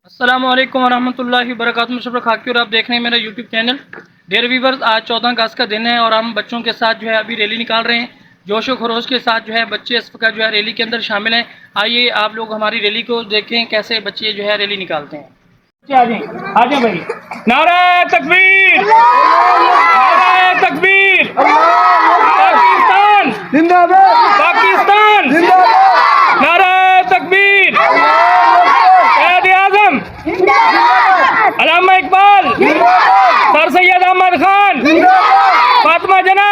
अस्सलामुअलैकुम वरहमतुल्लाहि वबरकातुहू। मुशर्रफ खाकी और आप देख रहे हैं मेरा यूट्यूब चैनल। डियर व्यूअर्स, आज 14 अगस्त का दिन है और हम बच्चों के साथ जो है अभी रैली निकाल रहे हैं। जोश व खरोश के साथ जो है बच्चे इस वक्त जो है रैली के अंदर शामिल हैं। आइए आप लोग हमारी रैली को देखें कैसे बच्चे जो है रैली निकालते हैं। आ जाए भाई। नारा तकबीर, नारा तकबीर, पाकिस्तान जिंदाबाद, पाकिस्तान जिंदाबाद, नारा तकबीर, अल्लामा इकबाल, सर सैयद अहमद खान, फातिमा जना,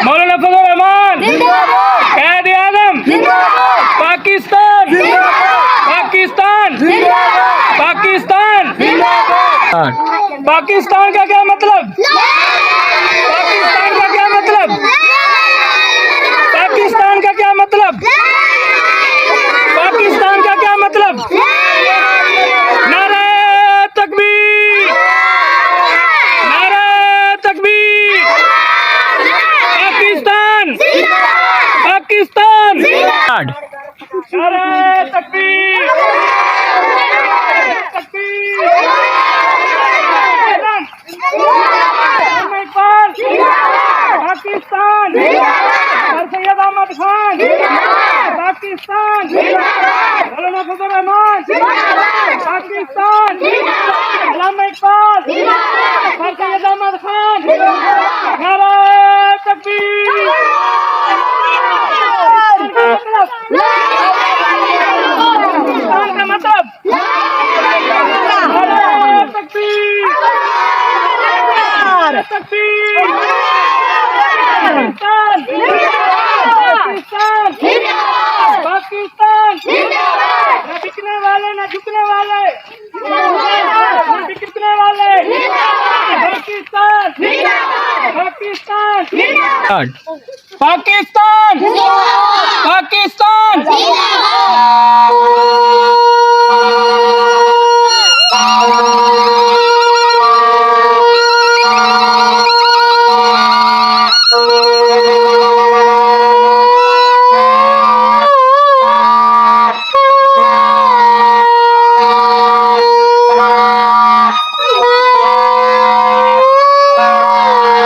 मौलाना फजल रहमान, कैद आजम, पाकिस्तान, पाकिस्तान, पाकिस्तान, पाकिस्तान का क्या मतलब? पाकिस्तान का क्या मतलब? पाकिस्तान का क्या मतलब? पाकिस्तान का क्या मतलब? पाकिस्तान, नारे तकबीर, तकबीर, पाकिस्तान, सर सैयद अहमद खान, पाकिस्तान, मौलाना फजल रहमान, पाकिस्तान, अल्लामा इकबाल, सर सैयद अहमद खान, नारे तकबीर। पाकिस्तान का मतलब तकबीर, तकबीर, पाकिस्तान, पाकिस्तान, न बिकने वाले न झुकने वाले, न बिकने वाले, पाकिस्तान, पाकिस्तान, पाकिस्तान,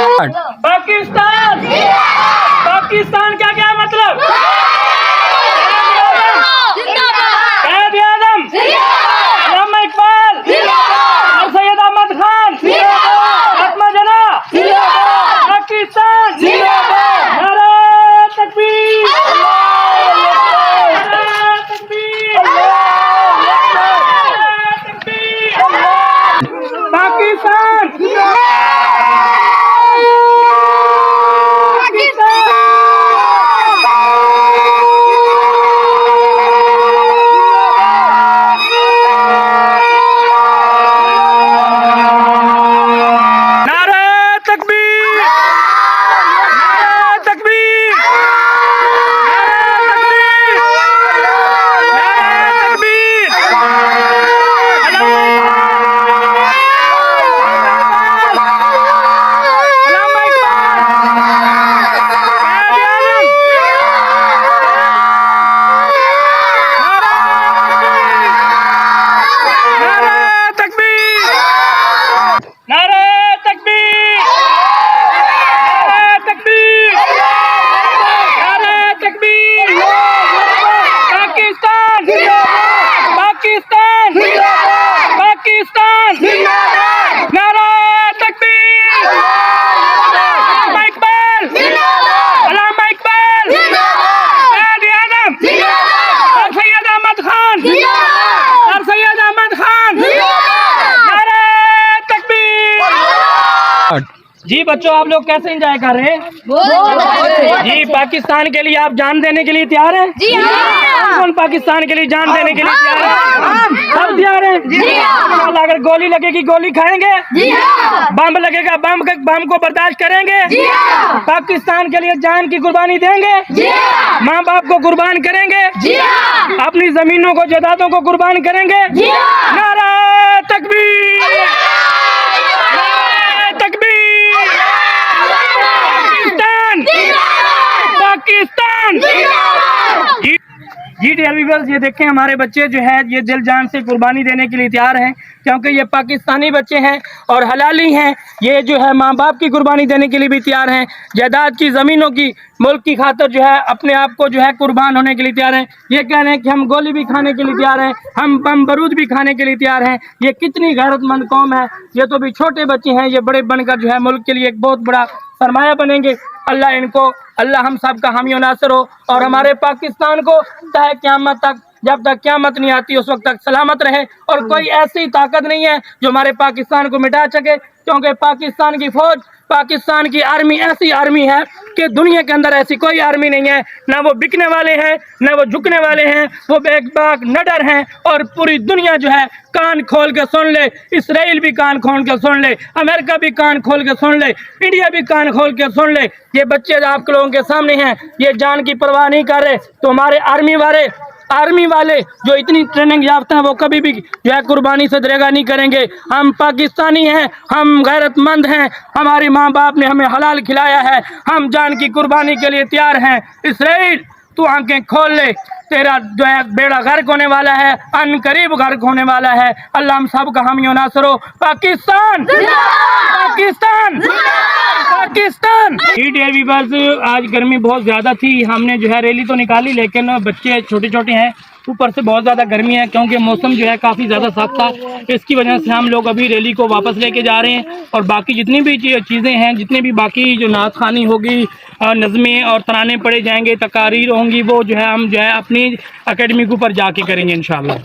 पाकिस्तान, पाकिस्तान, पाकिस्तान का क्या मतलब? कैद आजम, अल्लामा इकबाल, सर सैयद अहमद खान, फातिमा जना, पाकिस्तान, नारा तकबीर, नारा तकबीर, नारा तकबीर, पाकिस्तान, जी बच्चों, आप लोग कैसे एंजॉय कर रहे हैं? जी, पाकिस्तान के लिए आप जान देने के लिए तैयार हैं? जी हाँ। कौन पाकिस्तान के लिए जान देने के लिए तैयार है? सब तैयार हैं? जी हाँ। अगर गोली लगेगी गोली खाएंगे? जी हाँ। बम लगेगा बम को बर्दाश्त करेंगे? जी हाँ। पाकिस्तान के लिए जान की कुर्बानी देंगे? जी हाँ। माँ बाप को कुर्बान करेंगे? जी हाँ। अपनी जमीनों को जायदादों को कुर्बान करेंगे? जी हाँ। नारा तकबीर, पाकिस्तान, पाकिस्तान, जी डियर व्यूअर्स, ये देखें हमारे बच्चे जो है ये दिल जान से कुर्बानी देने के लिए तैयार हैं, क्योंकि ये पाकिस्तानी बच्चे हैं और हलाली हैं। ये जो है माँ बाप की कुर्बानी देने के लिए भी तैयार हैं, जायदाद की, ज़मीनों की, मुल्क की खातिर जो है अपने आप को जो है कुर्बान होने के लिए तैयार हैं। ये कह रहे हैं कि हम गोली भी खाने के लिए तैयार हैं, हम बम बारूद भी खाने के लिए तैयार हैं। ये कितनी गैरतमंद कौम है। ये तो भी छोटे बच्चे हैं, ये बड़े बनकर जो है मुल्क के लिए एक बहुत बड़ा सरमाया बनेंगे। अल्लाह इनको, अल्लाह हम सब का हामी और नासिर हो, और हमारे पाकिस्तान को चाहे क़यामत तक, जब तक क़यामत नहीं आती उस वक्त तक सलामत रहे। और कोई ऐसी ताकत नहीं है जो हमारे पाकिस्तान को मिटा सके, क्योंकि पाकिस्तान की फ़ौज, पाकिस्तान की आर्मी ऐसी आर्मी है कि दुनिया के अंदर ऐसी कोई आर्मी नहीं है। ना वो बिकने वाले हैं, ना वो झुकने वाले हैं, वो बेबाक निडर हैं। और पूरी दुनिया जो है कान खोल के सुन ले, इसराइल भी कान खोल के सुन ले, अमेरिका भी कान खोल के सुन ले, इंडिया भी कान खोल के सुन ले। ये बच्चे आप लोगों के सामने हैं, ये जान की परवाह नहीं कर रहे। तो हमारे आर्मी वाले जो इतनी ट्रेनिंग याफ्ता हैं, वो कभी भी जो है कुर्बानी से दरेगा नहीं करेंगे। हम पाकिस्तानी हैं, हम गैरतमंद हैं, हमारे माँ बाप ने हमें हलाल खिलाया है, हम जान की कुर्बानी के लिए तैयार हैं। इसराइल, तू आंखें खोल ले, तेरा जो है बेड़ा गर्क होने वाला है, अनकरीब गर्क होने वाला है। अल्लाह हम सब का हामी और नासिर हो। पाकिस्तान पाकिस्तान पाकिस्तान। डियर व्यूअर्स, आज गर्मी बहुत ज़्यादा थी, हमने जो है रैली तो निकाली, लेकिन बच्चे छोटे छोटे हैं, ऊपर से बहुत ज़्यादा गर्मी है, क्योंकि मौसम जो है काफ़ी ज़्यादा सख्त था। इसकी वजह से हम लोग अभी रैली को वापस लेके जा रहे हैं। और बाकी जितनी भी चीज़ें हैं, जितने भी बाकी जो नात खानी होगी, नज़में और तराने पढ़े जाएंगे, तकारीर होंगी, वो जो है हम जो है अपनी अकेडमी के ऊपर जाके करेंगे इंशाल्लाह।